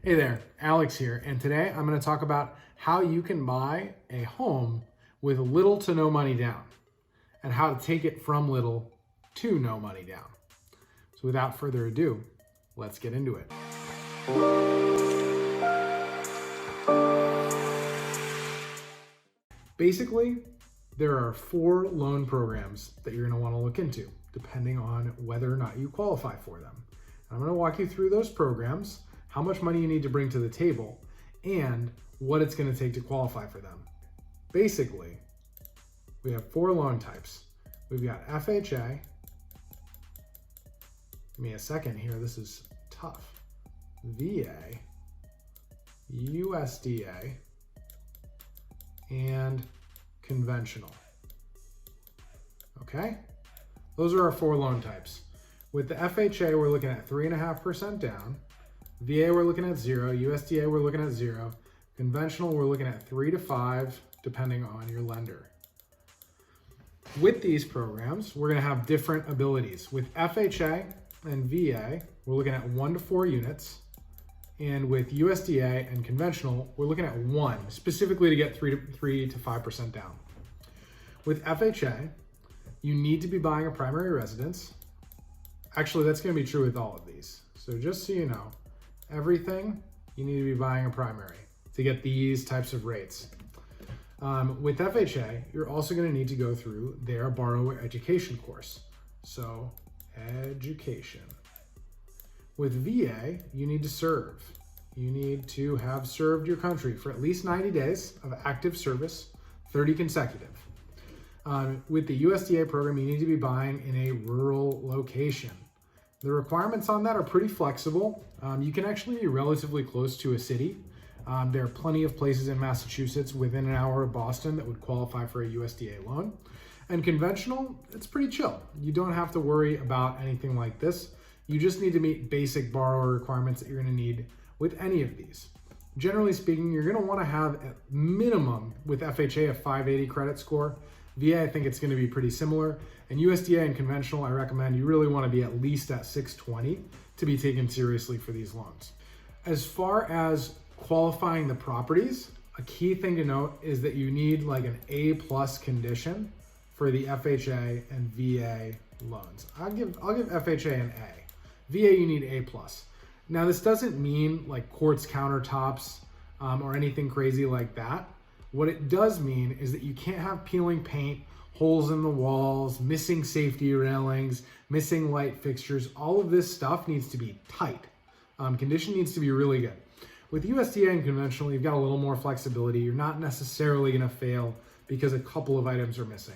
Hey there, Alex here, and today I'm going to talk about how you can buy a home with little to no money down and how to take it from little to no money down. So without further ado, let's get into it. Basically, there are 4 loan programs that you're going to want to look into depending on whether or not you qualify for them. I'm going to walk you through those programs, how much money you need to bring to the table, and what it's going to take to qualify for them. Basically, we have 4 loan types. We've got FHA. Give me a second here, this is tough. VA, USDA, and conventional. Okay? Those are our 4 loan types. With the FHA, we're looking at 3.5% down. VA, we're looking at 0. USDA, we're looking at 0. Conventional, we're looking at 3 to 5, depending on your lender. With these programs, we're going to have different abilities. With FHA and VA, we're looking at 1 to 4 units. And with USDA and conventional, we're looking at 1, specifically to get 3 to 5% down. With FHA, you need to be buying a primary residence. Actually, that's going to be true with all of these. So just so you know, everything you need to be buying a primary to get these types of rates. With FHA, you're also going to need to go through their borrower education course. So education. With VA, you need to serve. You need to have served your country for at least 90 days of active service, 30 consecutive. With the USDA program, you need to be buying in a rural location. The requirements on that are pretty flexible. You can actually be relatively close to a city. There are plenty of places in Massachusetts within an hour of Boston that would qualify for a USDA loan. And conventional, it's pretty chill. You don't have to worry about anything like this. You just need to meet basic borrower requirements that you're going to need with any of these. Generally speaking, you're going to want to have at minimum with FHA a 580 credit score. VA, I think it's going to be pretty similar. And USDA and conventional, I recommend you really want to be at least at 620 to be taken seriously for these loans. As far as qualifying the properties, a key thing to note is that you need like an A+ condition for the FHA and VA loans. I'll give FHA an A. VA, you need A+. Now, this doesn't mean like quartz countertops or anything crazy like that. What it does mean is that you can't have peeling paint, holes in the walls, missing safety railings, missing light fixtures. All of this stuff needs to be tight. Condition needs to be really good. With USDA and conventional, you've got a little more flexibility. You're not necessarily going to fail because a couple of items are missing.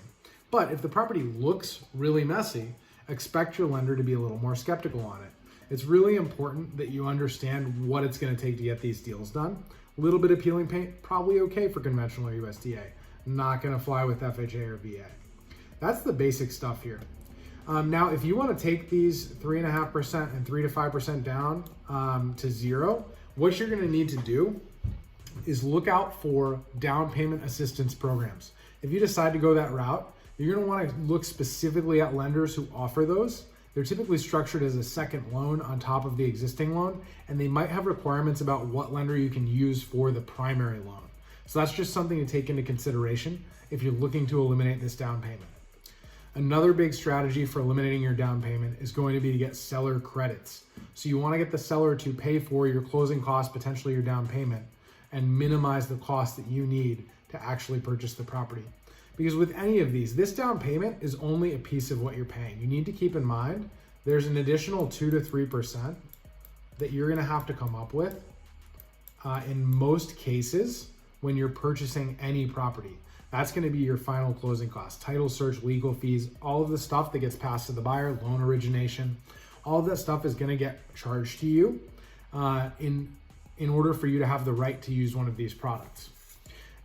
But if the property looks really messy, expect your lender to be a little more skeptical on it. It's really important that you understand what it's going to take to get these deals done. A little bit of peeling paint, probably okay for conventional or USDA. Not going to fly with FHA or VA. That's the basic stuff here. Now, if you want to take these 3.5% and 3 to 5% down to 0, what you're going to need to do is look out for down payment assistance programs. If you decide to go that route, you're going to want to look specifically at lenders who offer those. They're typically structured as a second loan on top of the existing loan, and they might have requirements about what lender you can use for the primary loan. So that's just something to take into consideration if you're looking to eliminate this down payment. Another big strategy for eliminating your down payment is going to be to get seller credits. So you want to get the seller to pay for your closing costs, potentially your down payment, and minimize the cost that you need to actually purchase the property. Because with any of these, this down payment is only a piece of what you're paying. You need to keep in mind there's an additional 2 to 3% that you're going to have to come up with in most cases when you're purchasing any property. That's going to be your final closing costs, title search, legal fees, all of the stuff that gets passed to the buyer, loan origination. All of that stuff is going to get charged to you in order for you to have the right to use one of these products.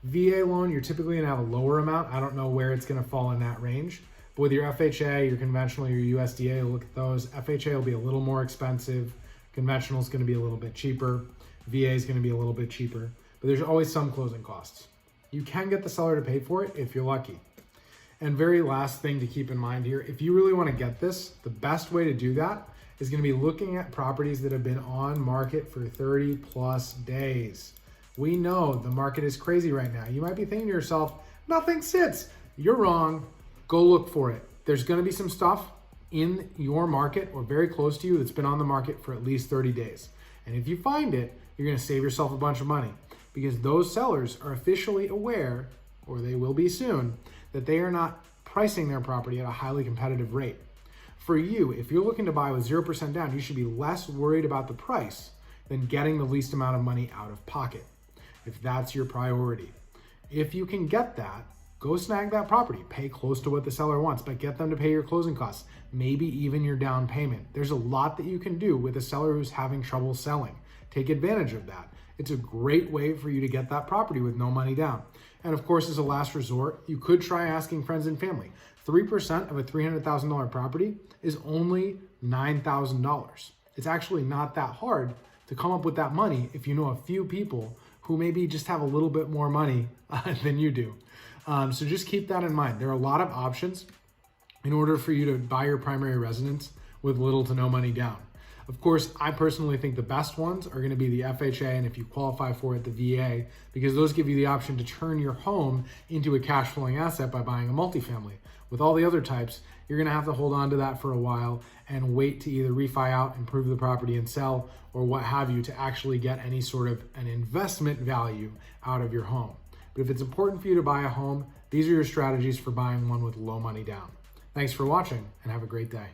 VA loan, you're typically going to have a lower amount. I don't know where it's going to fall in that range. But with your FHA, your conventional, your USDA, look at those. FHA will be a little more expensive. Conventional is going to be a little bit cheaper. VA is going to be a little bit cheaper. But there's always some closing costs. You can get the seller to pay for it if you're lucky. And very last thing to keep in mind here, if you really want to get this, the best way to do that is going to be looking at properties that have been on market for 30 plus days. We know the market is crazy right now. You might be thinking to yourself, nothing sits. You're wrong. Go look for it. There's going to be some stuff in your market or very close to you that's been on the market for at least 30 days. And if you find it, you're going to save yourself a bunch of money because those sellers are officially aware, or they will be soon, that they are not pricing their property at a highly competitive rate. For you, if you're looking to buy with 0% down, you should be less worried about the price than getting the least amount of money out of pocket, if that's your priority. If you can get that, go snag that property. Pay close to what the seller wants, but get them to pay your closing costs, maybe even your down payment. There's a lot that you can do with a seller who's having trouble selling. Take advantage of that. It's a great way for you to get that property with no money down. And of course, as a last resort, you could try asking friends and family. 3% of a $300,000 property is only $9,000. It's actually not that hard to come up with that money if you know a few people who maybe just have a little bit more money than you do. So just keep that in mind. There are a lot of options in order for you to buy your primary residence with little to no money down. Of course, I personally think the best ones are going to be the FHA, and if you qualify for it, the VA, because those give you the option to turn your home into a cash flowing asset by buying a multifamily. With all the other types, you're going to have to hold on to that for a while and wait to either refi out, improve the property and sell, or what have you, to actually get any sort of an investment value out of your home. But if it's important for you to buy a home, these are your strategies for buying one with low money down. Thanks for watching and have a great day.